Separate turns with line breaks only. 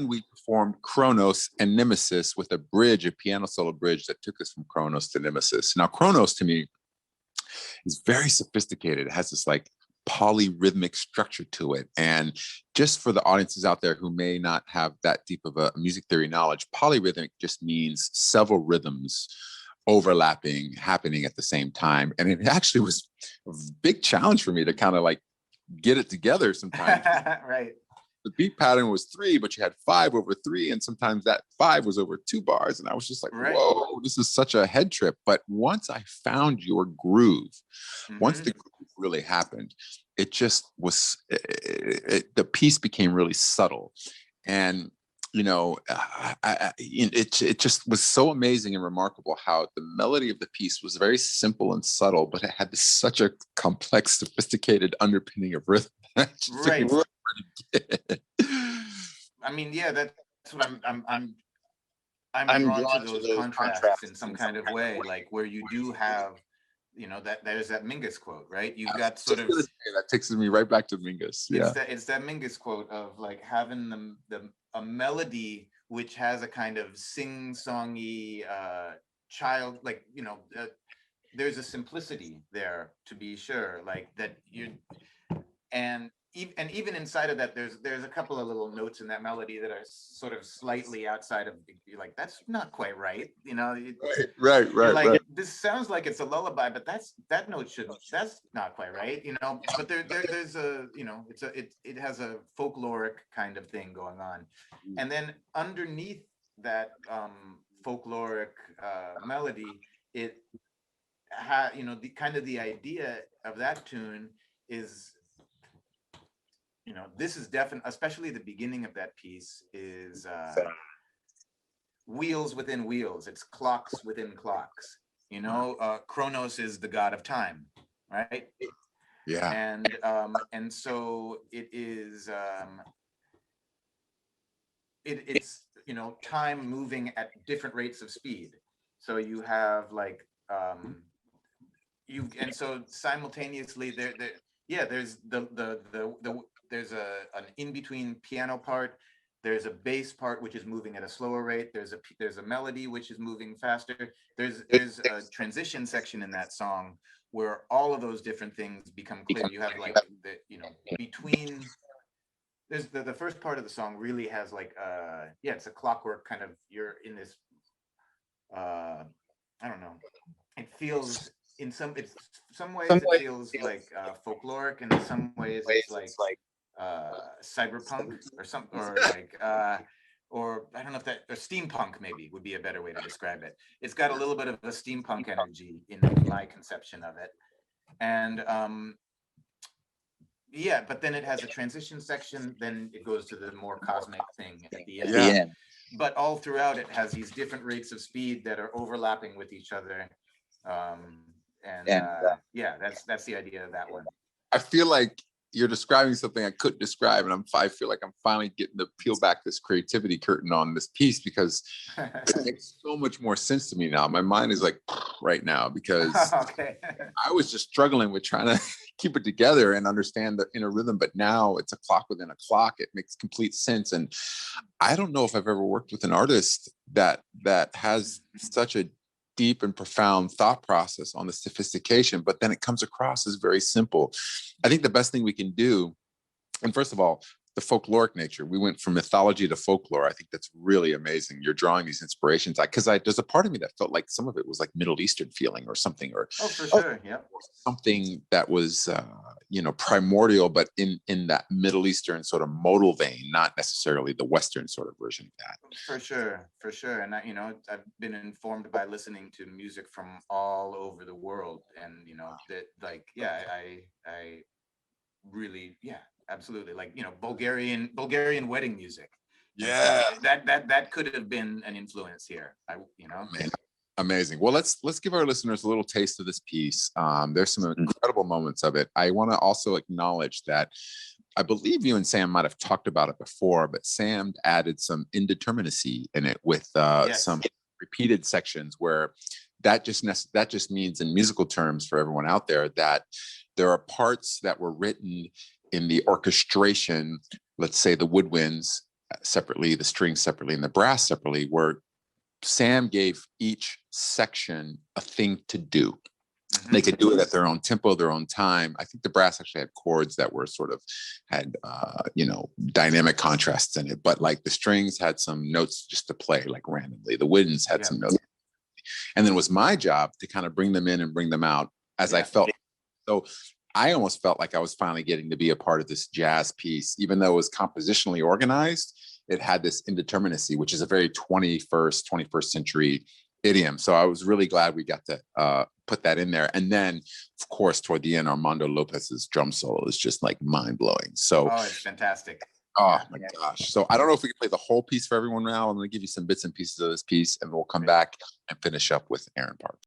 we performed Chronos and Nemesis with a bridge, a piano solo bridge that took us from Chronos to Nemesis. Now, Chronos to me is very sophisticated. It has this like polyrhythmic structure to it. And just for the audiences out there who may not have that deep of a music theory knowledge, polyrhythmic just means several rhythms overlapping, happening at the same time. And it actually was a big challenge for me to kind of like get it together sometimes.
Right.
The beat pattern was 3, but you had 5 over 3. And sometimes that 5 was over 2 bars. And I was just like, whoa, this is such a head trip. But once I found your groove, once the groove really happened, it just was, the piece became really subtle. And, you know, it just was so amazing and remarkable how the melody of the piece was very simple and subtle, but it had such a complex, sophisticated underpinning of rhythm.
Right. I mean, yeah, that's what I'm drawn to those contrasts in some kind of way, like where you do have, you know, that there's that Mingus quote, right? You've got sort of
that takes me right back to Mingus. Yeah,
it's that Mingus quote of like having a melody which has a kind of sing-songy child, like, you know, there's a simplicity there, to be sure, like that and even inside of that, there's a couple of little notes in that melody that are sort of slightly outside of, you're like, that's not quite right, you know.
Right.
Like, this sounds like it's a lullaby, but that's not quite right, you know. But there's a, you know, it has a folkloric kind of thing going on, and then underneath that folkloric melody, it you know, the kind of the idea of that tune is, you know, this is definitely, especially the beginning of that piece, is wheels within wheels. It's clocks within clocks. You know, Chronos is the god of time, right?
Yeah.
And so it is. It's, you know, time moving at different rates of speed. So you have like and so simultaneously there's there's an in-between piano part, there's a bass part which is moving at a slower rate, there's a melody which is moving faster, there's a transition section in that song where all of those different things become clear. You have like the, you know, between, there's the first part of the song really has like it's a clockwork kind of, you're in this I don't know, it feels in some ways it feels like folkloric, and in some ways it's like cyberpunk or like or I don't know if that, or steampunk maybe would be a better way to describe it. It's got a little bit of a steampunk energy in my conception of it. And but then it has a transition section, then it goes to the more cosmic thing at the end.
Yeah.
But all throughout it has these different rates of speed that are overlapping with each other. That's the idea of that one.
I feel like you're describing something I couldn't describe, and I feel like I'm finally getting to peel back this creativity curtain on this piece, because it makes so much more sense to me now. My mind is like right now, because
okay.
I was just struggling with trying to keep it together and understand the inner rhythm, but now it's a clock within a clock. It makes complete sense. And I don't know if I've ever worked with an artist that has such a deep and profound thought process on the sophistication, but then it comes across as very simple. I think the best thing we can do, and first of all, the folkloric nature, we went from mythology to folklore. I think that's really amazing. You're drawing these inspirations, because there's a part of me that felt like some of it was like Middle Eastern feeling or something, or
for sure, yeah,
something that was primordial, but in that Middle Eastern sort of modal vein, not necessarily the Western sort of version of that.
For sure. And I've been informed by listening to music from all over the world, and that, like, I really, absolutely, like, Bulgarian wedding music.
Yeah,
that could have been an influence here.
Amazing. Well, let's give our listeners a little taste of this piece. There's some incredible moments of it. I want to also acknowledge that I believe you and Sam might have talked about it before, but Sam added some indeterminacy in it with some repeated sections, where that just means, in musical terms for everyone out there, that there are parts that were written in the orchestration, let's say the woodwinds, separately, the strings separately, and the brass separately, where Sam gave each section a thing to do. They could do it at their own tempo, their own time. I think the brass actually had chords that were sort of had, dynamic contrasts in it, but like the strings had some notes just to play like randomly. The winds had some notes. And then it was my job to kind of bring them in and bring them out as I felt. So I almost felt like I was finally getting to be a part of this jazz piece, even though it was compositionally organized. It had this indeterminacy, which is a very 21st century idiom. So I was really glad we got to put that in there. And then, of course, toward the end, Armando Lopez's drum solo is just like mind blowing. So,
it's fantastic.
Oh my gosh. So I don't know if we can play the whole piece for everyone now. I'm going to give you some bits and pieces of this piece, and we'll come back and finish up with Aaron Park.